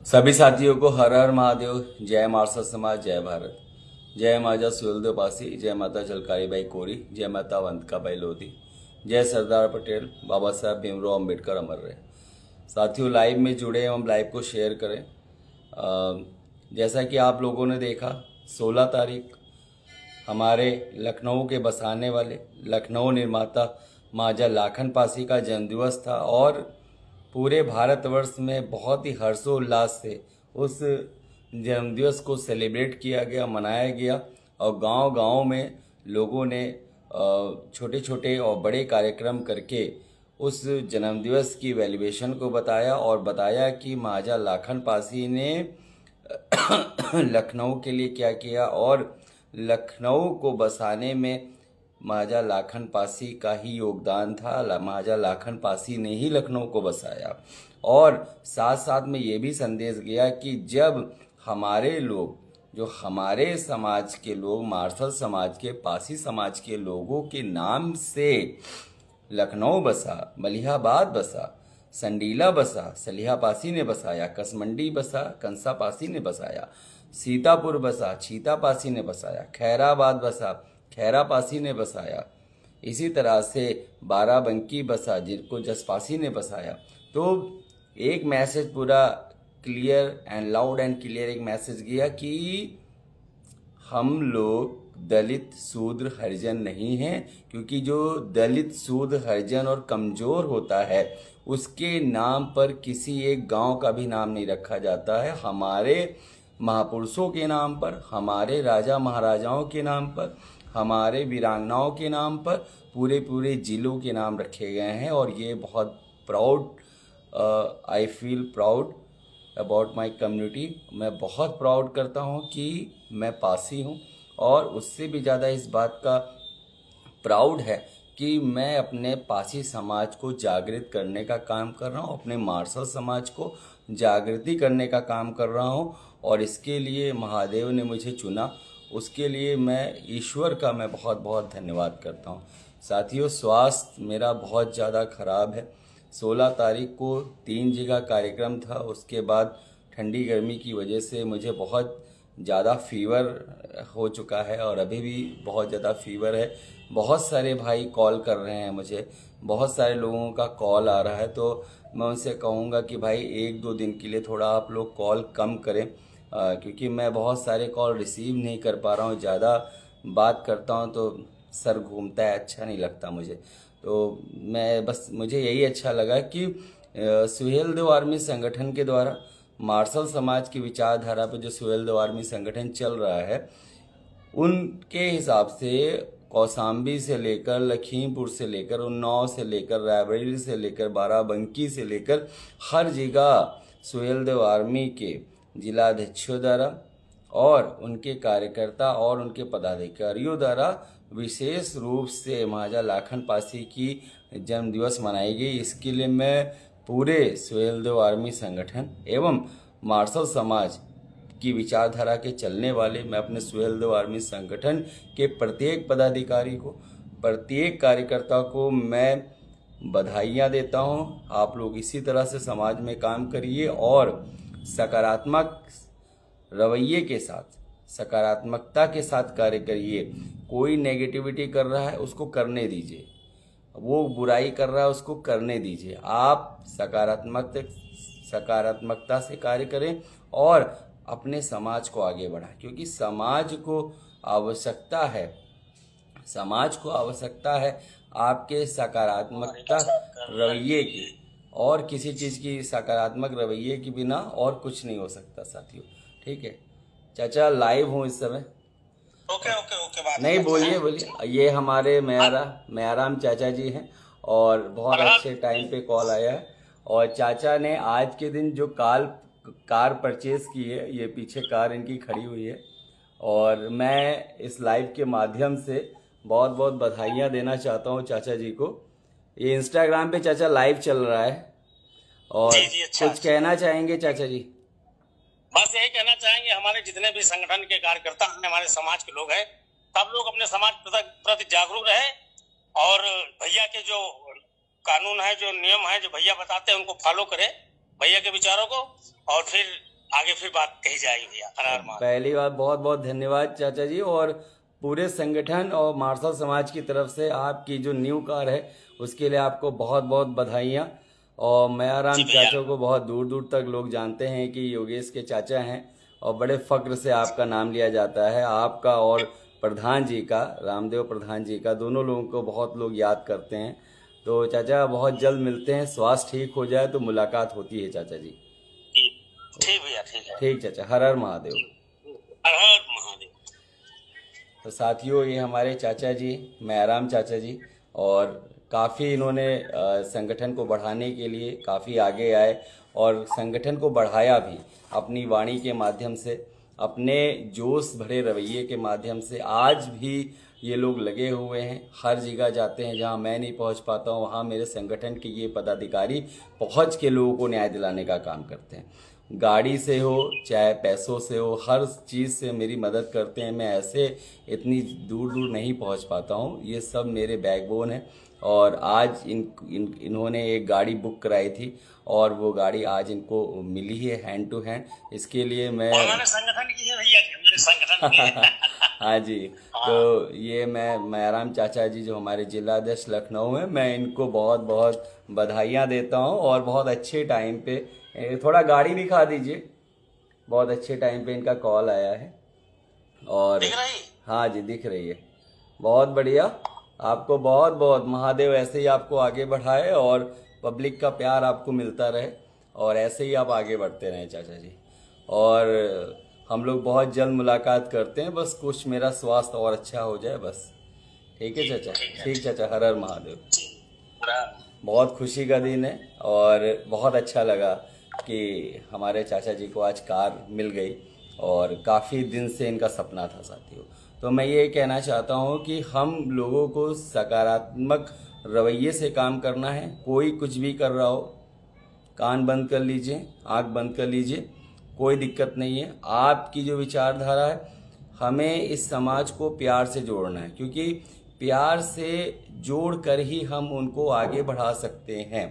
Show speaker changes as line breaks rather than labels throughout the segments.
सभी साथियों को हर हर महादेव। जय मार्शल समाज, जय भारत। जय माता सुहेलदेव पासी, जय माता झलकारी बाई कोरी, जय माता अवंतिका बाई लोधी, जय सरदार पटेल, बाबा साहब भीमराव अम्बेडकर अमर रहे। साथियों, लाइव में जुड़े एवं लाइव को शेयर करें। जैसा कि आप लोगों ने देखा, 16 तारीख हमारे लखनऊ के बसाने वाले लखनऊ निर्माता महाराजा लाखन पासी का जन्मदिवस था और पूरे भारतवर्ष में बहुत ही हर्षोल्लास से उस जन्मदिवस को सेलिब्रेट किया गया, मनाया गया। और गांव-गांव में लोगों ने छोटे छोटे और बड़े कार्यक्रम करके उस जन्मदिवस की वेलिब्रेशन को बताया और बताया कि महाराजा लाखन पासी ने लखनऊ के लिए क्या किया और लखनऊ को बसाने में महाराजा लाखन पासी का ही योगदान था। महाराजा लाखन पासी ने ही लखनऊ को बसाया। और साथ साथ में ये भी संदेश गया कि जब हमारे लोग, जो हमारे समाज के लोग, मार्शल समाज के, पासी समाज के लोगों के नाम से लखनऊ बसा, मलिहाबाद बसा, संडीला बसा, सलिहा पासी ने बसाया, कसमंडी बसा, कंसा पासी ने बसाया, सीतापुर बसा, छीता पासी ने बसाया, खैराबाद बसा, खैरा पासी ने बसाया, इसी तरह से बाराबंकी बसा, जिनको जसपासी ने बसाया। तो एक मैसेज पूरा clear and loud and clear एक मैसेज गया कि हम लोग दलित शूद्र हरिजन नहीं हैं, क्योंकि जो दलित शूद्र हरिजन और कमज़ोर होता है उसके नाम पर किसी एक गांव का भी नाम नहीं रखा जाता है। हमारे महापुरुषों के नाम पर, हमारे राजा महाराजाओं के नाम पर, हमारे वीरांगनाओं के नाम पर पूरे पूरे जिलों के नाम रखे गए हैं। और ये बहुत proud, I feel proud about my community. मैं बहुत प्राउड करता हूँ कि मैं पासी हूँ और उससे भी ज़्यादा इस बात का प्राउड है कि मैं अपने पासी समाज को जागृत करने का काम कर रहा हूँ, अपने मार्शल समाज को जागृति करने का काम कर रहा हूँ। और इसके लिए महादेव ने मुझे चुना, उसके लिए मैं ईश्वर का मैं बहुत बहुत धन्यवाद करता हूँ। साथियों, स्वास्थ्य मेरा बहुत ज़्यादा ख़राब है। 16 तारीख को 3 जगह कार्यक्रम था, उसके बाद ठंडी गर्मी की वजह से मुझे बहुत ज़्यादा फीवर हो चुका है और अभी भी बहुत ज़्यादा फीवर है। बहुत सारे भाई कॉल कर रहे हैं मुझे, बहुत सारे लोगों का कॉल आ रहा है, तो मैं उनसे कहूँगा कि भाई 1-2 दिन के लिए थोड़ा आप लोग कॉल कम करें, क्योंकि मैं बहुत सारे कॉल रिसीव नहीं कर पा रहा हूँ। ज़्यादा बात करता हूँ तो सर घूमता है, अच्छा नहीं लगता मुझे। तो मुझे यही अच्छा लगा कि सुहेलदेव आर्मी संगठन के द्वारा मार्शल समाज की विचारधारा पर जो सुहेलदेव आर्मी संगठन चल रहा है, उनके हिसाब से कौसाम्बी से लेकर, लखीमपुर से लेकर, उन्नाव से लेकर, रायबरेली से लेकर, बाराबंकी से लेकर हर जगह सुहेलदेव आर्मी के जिलाध्यक्षों द्वारा और उनके कार्यकर्ता और उनके पदाधिकारियों द्वारा विशेष रूप से महाराजा लाखन पासी की जन्मदिवस मनाई गई। इसके लिए मैं पूरे सुहेलदेव आर्मी संगठन एवं मार्शल समाज की विचारधारा के चलने वाले मैं अपने सुहेलदेव आर्मी संगठन के प्रत्येक पदाधिकारी को, प्रत्येक कार्यकर्ता को मैं बधाइयाँ देता हूँ। आप लोग इसी तरह से समाज में काम करिए और सकारात्मक रवैये के साथ, सकारात्मकता के साथ कार्य करिए। कोई नेगेटिविटी कर रहा है उसको करने दीजिए, वो बुराई कर रहा है उसको करने दीजिए। आप सकारात्मकता से कार्य करें और अपने समाज को आगे बढ़ाएं, क्योंकि समाज को आवश्यकता है, समाज को आवश्यकता है आपके सकारात्मकता रवैये की, और किसी चीज़ की सकारात्मक रवैये के बिना और कुछ नहीं हो सकता साथियों। ठीक है चाचा, लाइव हूँ इस समय।
ओके ओके ओके, बात
नहीं, बोलिए बोलिए। ये हमारे मैराम चाचा जी हैं और बहुत अच्छे टाइम पे कॉल आया है। और चाचा ने आज के दिन जो कार परचेज की है, ये पीछे कार इनकी खड़ी हुई है, और मैं इस लाइव के माध्यम से बहुत बहुत बधाइयाँ देना चाहता हूँ चाचा जी को। ये इंस्टाग्राम पे चाचा लाइव चल रहा है और
जी, अच्छा,
कुछ कहना चाहेंगे चाचा जी?
बस यही कहना चाहेंगे, हमारे जितने भी संगठन के कार्यकर्ता हैं, हमारे समाज के लोग हैं, सब लोग अपने समाज प्रति जागरूक रहे और भैया के जो कानून है, जो नियम है, जो भैया बताते हैं उनको फॉलो करें, भैया के विचारों को, और फिर आगे फिर बात कही जाएगी भैया। हर हर महादेव।
पहली बात बहुत बहुत धन्यवाद चाचा जी, और पूरे संगठन और मारसा समाज की तरफ से आपकी जो न्यू कार है उसके लिए आपको बहुत बहुत बधाइयाँ। और मयाराम
जी भैया।
चाचा को बहुत दूर दूर तक लोग जानते हैं कि योगेश के चाचा हैं, और बड़े फक्र से आपका नाम लिया जाता है। आपका और प्रधान जी का, रामदेव प्रधान जी का, दोनों लोगों को बहुत लोग याद करते हैं। तो चाचा बहुत जल्द मिलते हैं, स्वास्थ्य ठीक हो जाए तो मुलाकात होती है चाचा जी।
जी, ठीक भैया, ठीक है।
ठीक चाचा, हर हर महादेव।
हर हर महादेव।
तो साथियों, ये हमारे चाचा जी, मयाराम चाचा जी, और काफ़ी इन्होंने संगठन को बढ़ाने के लिए काफ़ी आगे आए और संगठन को बढ़ाया भी अपनी वाणी के माध्यम से, अपने जोश भरे रवैये के माध्यम से। आज भी ये लोग लगे हुए हैं, हर जगह जाते हैं जहां मैं नहीं पहुंच पाता हूं, वहां मेरे संगठन के ये पदाधिकारी पहुंच के लोगों को न्याय दिलाने का काम करते हैं। गाड़ी से हो चाहे पैसों से हो, हर चीज़ से मेरी मदद करते हैं। मैं ऐसे इतनी दूर दूर नहीं पहुंच पाता हूं, ये सब मेरे बैकबोन हैं। और आज इन्होंने एक गाड़ी बुक कराई थी और वो गाड़ी आज इनको मिली है हैंड टू हैंड। इसके लिए मैं
हमारे संगठन की है भैया, हमारे संगठन की है।
हाँ जी, तो ये मैं मयाराम चाचा जी जो हमारे जिलाध्यक्ष लखनऊ हैं, मैं इनको बहुत बहुत बधाइयाँ देता हूँ। और बहुत अच्छे टाइम पे, थोड़ा गाड़ी दिखा दीजिए, बहुत अच्छे टाइम पे इनका कॉल आया है। और
दिख रही?
हाँ जी, दिख रही है। बहुत बढ़िया, आपको बहुत बहुत महादेव ऐसे ही आपको आगे बढ़ाए और पब्लिक का प्यार आपको मिलता रहे, और ऐसे ही आप आगे बढ़ते रहें चाचा जी। और हम लोग बहुत जल्द मुलाकात करते हैं, बस कुछ मेरा स्वास्थ्य और अच्छा हो जाए बस। ठीक है चाचा? ठीक चाचा, हर हर महादेव। बहुत खुशी का दिन है और बहुत अच्छा लगा कि हमारे चाचा जी को आज कार मिल गई, और काफ़ी दिन से इनका सपना था साथियों। तो मैं ये कहना चाहता हूँ कि हम लोगों को सकारात्मक रवैये से काम करना है। कोई कुछ भी कर रहा हो, कान बंद कर लीजिए, आंख बंद कर लीजिए, कोई दिक्कत नहीं है। आपकी जो विचारधारा है, हमें इस समाज को प्यार से जोड़ना है, क्योंकि प्यार से जोड़ कर ही हम उनको आगे बढ़ा सकते हैं।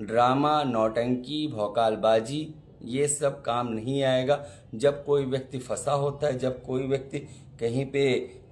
ड्रामा, नौटंकी, भौकालबाजी, ये सब काम नहीं आएगा। जब कोई व्यक्ति फंसा होता है, जब कोई व्यक्ति कहीं पे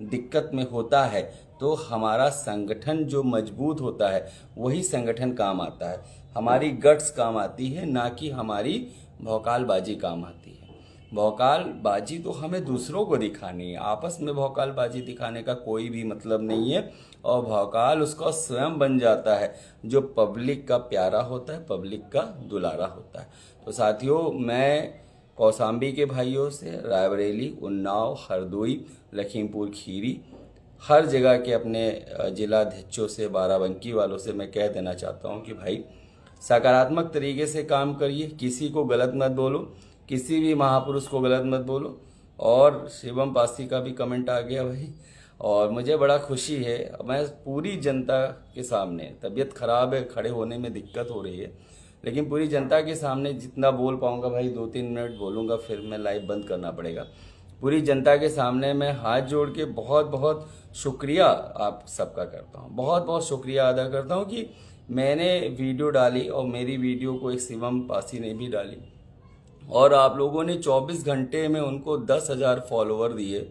दिक्कत में होता है, तो हमारा संगठन जो मजबूत होता है वही संगठन काम आता है। हमारी गट्स काम आती है, ना कि हमारी भौकालबाजी काम आती है। भौकालबाजी तो हमें दूसरों को दिखानी है, आपस में भौकालबाजी दिखाने का कोई भी मतलब नहीं है। और भौकाल उसका स्वयं बन जाता है जो पब्लिक का प्यारा होता है, पब्लिक का दुलारा होता है। तो साथियों, मैं कौसाम्बी के भाइयों से, रायबरेली, उन्नाव, हरदोई, लखीमपुर खीरी, हर जगह के अपने जिलाध्यक्षों से, बाराबंकी वालों से मैं कह देना चाहता हूँ कि भाई सकारात्मक तरीके से काम करिए, किसी को गलत मत बोलो, किसी भी महापुरुष को गलत मत बोलो। और शिवम पासी का भी कमेंट आ गया भाई, और मुझे बड़ा खुशी है। मैं पूरी जनता के सामने, तबीयत खराब है, खड़े होने में दिक्कत हो रही है, लेकिन पूरी जनता के सामने जितना बोल पाऊँगा भाई, 2-3 मिनट बोलूँगा, फिर मैं लाइव बंद करना पड़ेगा। पूरी जनता के सामने मैं हाथ जोड़ के बहुत बहुत शुक्रिया आप सबका करता हूँ, बहुत बहुत शुक्रिया अदा करता हूँ कि मैंने वीडियो डाली और मेरी वीडियो को एक शिवम पासी ने भी डाली, और आप लोगों ने 24 घंटे में उनको 10,000 फॉलोवर दिए।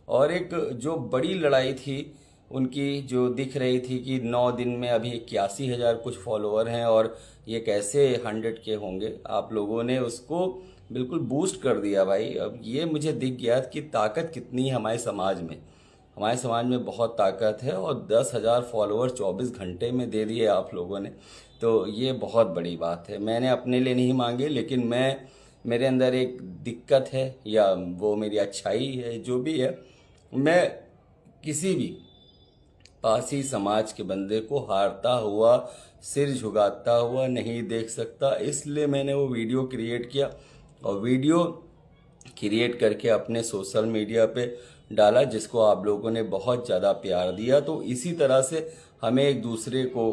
और एक जो बड़ी लड़ाई थी उनकी, जो दिख रही थी कि 9 दिन में अभी 81,000 कुछ फॉलोवर हैं और ये कैसे 100K होंगे, आप लोगों ने उसको बिल्कुल बूस्ट कर दिया भाई। अब ये मुझे दिख गया कि ताकत कितनी है हमारे समाज में। हमारे समाज में बहुत ताकत है, और 10,000 फॉलोवर 24 घंटे में दे दिए आप लोगों ने, तो ये बहुत बड़ी बात है। मैंने अपने लिए नहीं मांगे, लेकिन मेरे अंदर एक दिक्कत है, या वो मेरी अच्छाई है, जो भी है, मैं किसी भी पासी समाज के बंदे को हारता हुआ, सिर झुकाता हुआ नहीं देख सकता। इसलिए मैंने वो वीडियो क्रिएट किया, और वीडियो क्रिएट करके अपने सोशल मीडिया पे डाला, जिसको आप लोगों ने बहुत ज़्यादा प्यार दिया। तो इसी तरह से हमें एक दूसरे को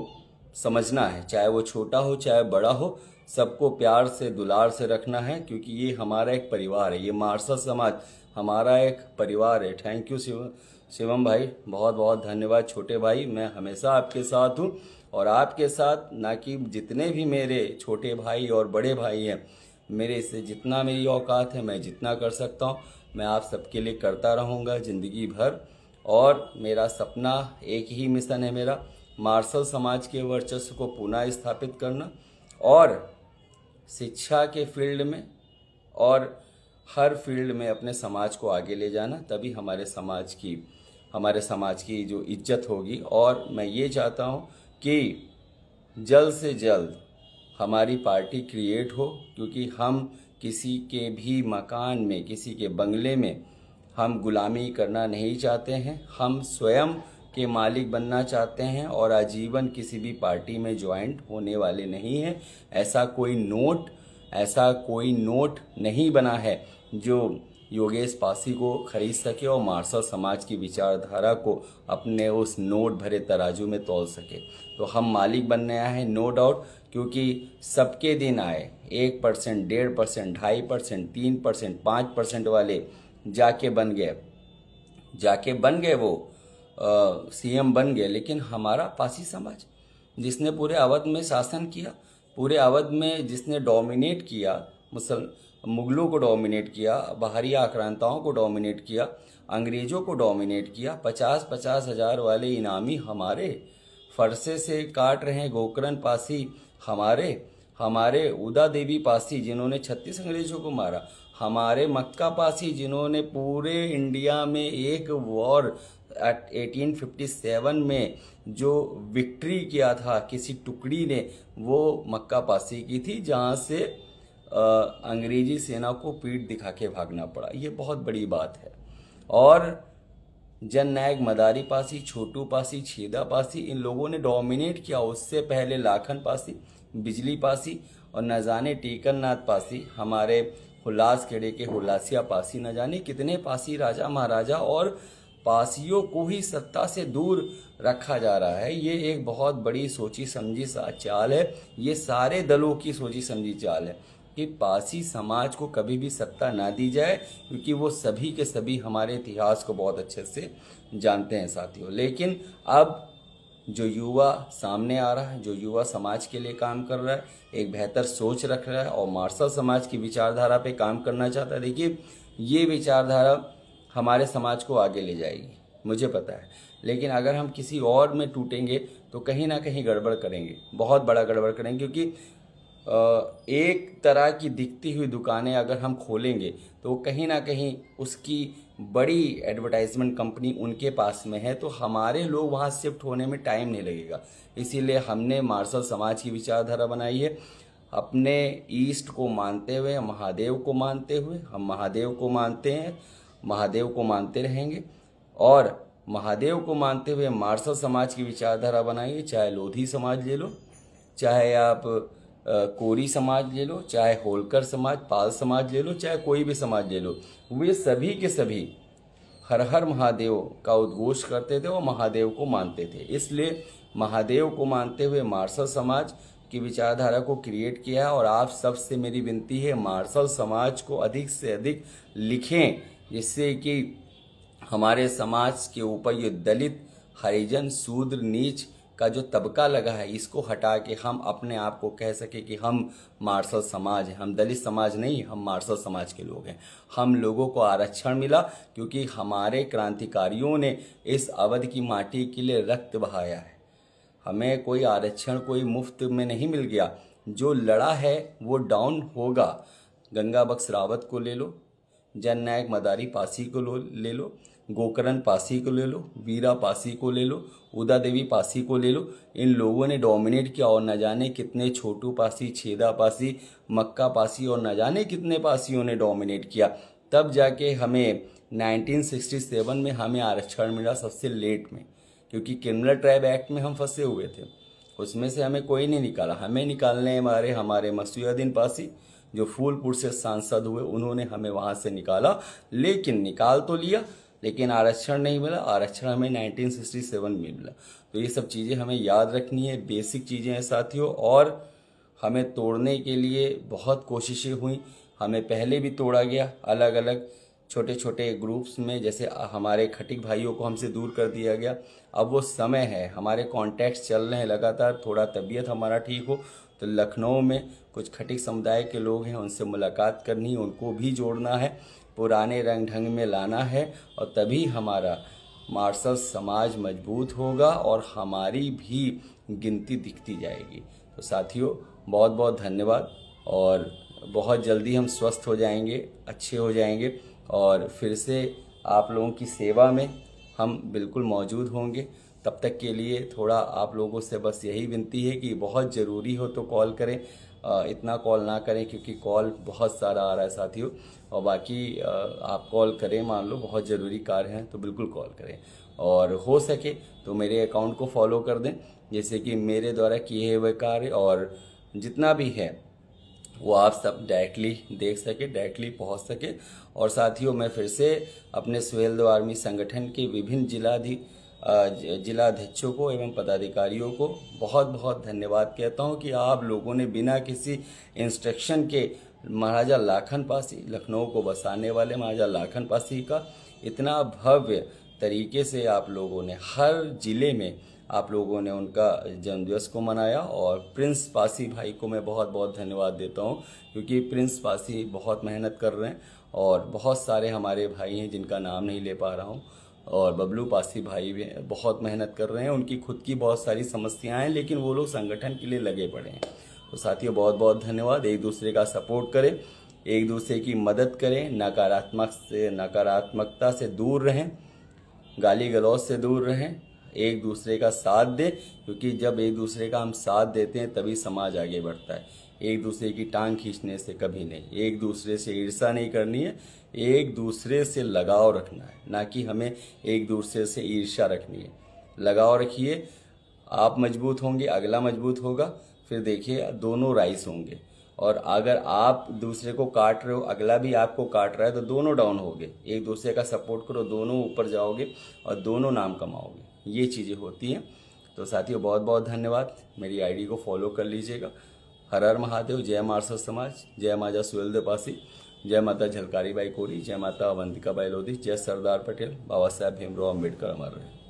समझना है, चाहे वो छोटा हो चाहे बड़ा हो, सबको प्यार से, दुलार से रखना है, क्योंकि ये हमारा एक परिवार है, ये मारसा समाज हमारा एक परिवार है। थैंक यू शिवम भाई, बहुत बहुत धन्यवाद छोटे भाई। मैं हमेशा आपके साथ हूँ, और आपके साथ ना कि जितने भी मेरे छोटे भाई और बड़े भाई हैं, मेरे से जितना मेरी औकात है, मैं जितना कर सकता हूँ, मैं आप सबके लिए करता रहूँगा ज़िंदगी भर। और मेरा सपना एक ही मिशन है मेरा, मार्शल समाज के वर्चस्व को पुनः स्थापित करना और शिक्षा के फील्ड में और हर फील्ड में अपने समाज को आगे ले जाना। तभी हमारे समाज की जो इज्जत होगी। और मैं ये चाहता हूँ कि जल्द से जल्द हमारी पार्टी क्रिएट हो, क्योंकि हम किसी के भी मकान में, किसी के बंगले में हम गुलामी करना नहीं चाहते हैं। हम स्वयं के मालिक बनना चाहते हैं और आजीवन किसी भी पार्टी में ज्वाइंट होने वाले नहीं हैं। ऐसा कोई नोट नहीं बना है जो योगेश पासी को खरीद सके और मार्शल समाज की विचारधारा को अपने उस नोट भरे तराजू में तौल सके। तो हम मालिक बनने आए हैं, नो डाउट, क्योंकि सबके दिन आए 1%, 1.5%, 2.5%, 3%, 5% वाले जाके बन गए वो सीएम बन गए। लेकिन हमारा पासी समाज, जिसने पूरे अवध में शासन किया, पूरे अवध में जिसने डोमिनेट किया, मुगलों को डोमिनेट किया, बाहरी आक्रांताओं को डोमिनेट किया, अंग्रेज़ों को डोमिनेट किया, 50-50 हज़ार वाले इनामी हमारे फरसे से काट रहे हैं। गोकर्ण पासी हमारे उदा देवी पासी जिन्होंने 36 अंग्रेज़ों को मारा, हमारे मक्का पासी जिन्होंने पूरे इंडिया में एक वॉर 1857 में जो विक्ट्री किया था किसी टुकड़ी ने, वो मक्का पासी की थी, जहाँ से अंग्रेजी सेना को पीठ दिखा के भागना पड़ा। ये बहुत बड़ी बात है। और जननायक मदारी पासी, छोटू पासी, छेदा पासी, इन लोगों ने डोमिनेट किया। उससे पहले लाखन पासी, बिजली पासी और न जाने टीकन नाथ पासी, हमारे हुलास खेड़े के हुलासिया पासी, न जाने कितने पासी राजा महाराजा, और पासियों को ही सत्ता से दूर रखा जा रहा है। ये एक बहुत बड़ी सोची समझी चाल है। ये सारे दलों की सोची समझी चाल है कि पासी समाज को कभी भी सत्ता ना दी जाए, क्योंकि वो सभी के सभी हमारे इतिहास को बहुत अच्छे से जानते हैं साथियों। लेकिन अब जो युवा सामने आ रहा है, जो युवा समाज के लिए काम कर रहा है, एक बेहतर सोच रख रहा है और मार्शल समाज की विचारधारा पे काम करना चाहता है, देखिए ये विचारधारा हमारे समाज को आगे ले जाएगी, मुझे पता है। लेकिन अगर हम किसी और में टूटेंगे तो कहीं ना कहीं गड़बड़ करेंगे, बहुत बड़ा गड़बड़ करेंगे। क्योंकि एक तरह की दिखती हुई दुकानें अगर हम खोलेंगे तो कहीं ना कहीं उसकी बड़ी एडवर्टाइजमेंट कंपनी उनके पास में है, तो हमारे लोग वहाँ शिफ्ट होने में टाइम नहीं लगेगा। इसीलिए हमने मार्शल समाज की विचारधारा बनाई है। अपने ईस्ट को मानते हुए, महादेव को मानते हुए, हम महादेव को मानते हैं, महादेव को मानते रहेंगे और महादेव को मानते हुए मार्शल समाज की विचारधारा बनाइए। चाहे लोधी समाज ले लो, चाहे आप कोरी समाज ले लो, चाहे होलकर समाज, पाल समाज ले लो, चाहे कोई भी समाज ले लो, वे सभी के सभी हर हर महादेव का उद्घोष करते थे और महादेव को मानते थे। इसलिए महादेव को मानते हुए मार्शल समाज की विचारधारा को क्रिएट किया है। और आप सबसे मेरी विनती है, मार्शल समाज को अधिक से अधिक लिखें, जिससे कि हमारे समाज के ऊपर ये दलित, हरिजन, शूद्र, नीच का जो तबका लगा है, इसको हटा के हम अपने आप को कह सके कि हम मार्शल समाज हैं। हम दलित समाज नहीं, हम मार्शल समाज के लोग हैं। हम लोगों को आरक्षण मिला क्योंकि हमारे क्रांतिकारियों ने इस अवध की माटी के लिए रक्त बहाया है। हमें कोई आरक्षण कोई मुफ्त में नहीं मिल गया। जो लड़ा है वो डाउन होगा। गंगा बख्श रावत को ले लो, जननायक मदारी पासी को ले लो, गोकर्ण पासी को ले लो, वीरा पासी को ले लो, उदा देवी पासी को ले लो। इन लोगों ने डोमिनेट किया और न जाने कितने छोटू पासी, छेदा पासी, मक्का पासी और न जाने कितने पासियों ने डोमिनेट किया। तब जाके हमें 1967 में हमें आरक्षण मिला, सबसे लेट में, क्योंकि क्रिमिनल ट्राइब एक्ट में हम फंसे हुए थे। उसमें से हमें कोई नहीं निकाला। हमें निकालने हमारे मसूदुद्दीन पासी जो फूलपुर से सांसद हुए, उन्होंने हमें वहाँ से निकाला। लेकिन निकाल तो लिया, लेकिन आरक्षण नहीं मिला। आरक्षण हमें 1967 में मिला। तो ये सब चीज़ें हमें याद रखनी है, बेसिक चीज़ें हैं साथियों। और हमें तोड़ने के लिए बहुत कोशिशें हुई, हमें पहले भी तोड़ा गया अलग अलग छोटे छोटे ग्रुप्स में। जैसे हमारे खटिक भाइयों को हमसे दूर कर दिया गया। अब वो समय है, हमारे कॉन्टैक्ट्स चल रहे हैं लगातार। थोड़ा तबीयत हमारा ठीक हो तो लखनऊ में कुछ खटिक समुदाय के लोग हैं, उनसे मुलाकात करनी, उनको भी जोड़ना है, पुराने रंग ढंग में लाना है, और तभी हमारा मार्शल समाज मजबूत होगा और हमारी भी गिनती दिखती जाएगी। तो साथियों, बहुत बहुत धन्यवाद, और बहुत जल्दी हम स्वस्थ हो जाएंगे, अच्छे हो जाएंगे, और फिर से आप लोगों की सेवा में हम बिल्कुल मौजूद होंगे। तब तक के लिए थोड़ा आप लोगों से बस यही विनती है कि बहुत ज़रूरी हो तो कॉल करें, इतना कॉल ना करें क्योंकि कॉल बहुत सारा आ रहा है साथियों, और बाकी आप कॉल करें, मान लो बहुत ज़रूरी कार्य हैं तो बिल्कुल कॉल करें, और हो सके तो मेरे अकाउंट को फॉलो कर दें, जैसे कि मेरे द्वारा किए हुए कार्य और जितना भी है वो आप सब डायरेक्टली देख सके, डायरेक्टली पहुंच सके। और साथियों, मैं फिर से अपने सुहेलदेव आर्मी संगठन के विभिन्न जिलाध्यक्षों को एवं पदाधिकारियों को बहुत बहुत धन्यवाद कहता हूं कि आप लोगों ने बिना किसी इंस्ट्रक्शन के महाराजा लाखन पासी, लखनऊ को बसाने वाले महाराजा लाखन पासी का इतना भव्य तरीके से आप लोगों ने हर जिले में आप लोगों ने उनका जन्मदिवस को मनाया। और प्रिंस पासी भाई को मैं बहुत बहुत धन्यवाद देता हूं, क्योंकि प्रिंस पासी बहुत मेहनत कर रहे हैं, और बहुत सारे हमारे भाई हैं जिनका नाम नहीं ले पा रहा हूं, और बबलू पासी भाई भी बहुत मेहनत कर रहे हैं, उनकी खुद की बहुत सारी समस्याएं हैं, लेकिन वो लोग संगठन के लिए लगे पड़े हैं। तो साथियों, बहुत बहुत धन्यवाद। एक दूसरे का सपोर्ट करें, एक दूसरे की मदद करें, नकारात्मकता से दूर रहें, गाली गलौज से दूर रहें, एक दूसरे का साथ दें, क्योंकि जब एक दूसरे का हम साथ देते हैं तभी समाज आगे बढ़ता है। एक दूसरे की टांग खींचने से कभी नहीं। एक दूसरे से ईर्ष्या नहीं करनी है, एक दूसरे से लगाव रखना है, ना कि हमें एक दूसरे से ईर्ष्या रखनी है। लगाव रखिए, आप मजबूत होंगे, अगला मजबूत होगा, फिर देखिए दोनों राइस होंगे। और अगर आप दूसरे को काट रहे हो, अगला भी आपको काट रहा है, तो दोनों डाउन होगे। एक दूसरे का सपोर्ट करो, दोनों ऊपर जाओगे और दोनों नाम कमाओगे। ये चीज़ें होती हैं। तो साथियों, बहुत बहुत धन्यवाद। मेरी आईडी को फॉलो कर लीजिएगा। हर हर महादेव। जय मार्शल समाज, जय माता सुहेलदेव पासी, जय माता झलकारी बाई कोरी, जय माता अवंतिका बाई लोधी, जय सरदार पटेल, बाबा साहेब भीमराव अम्बेडकर अमर रहे।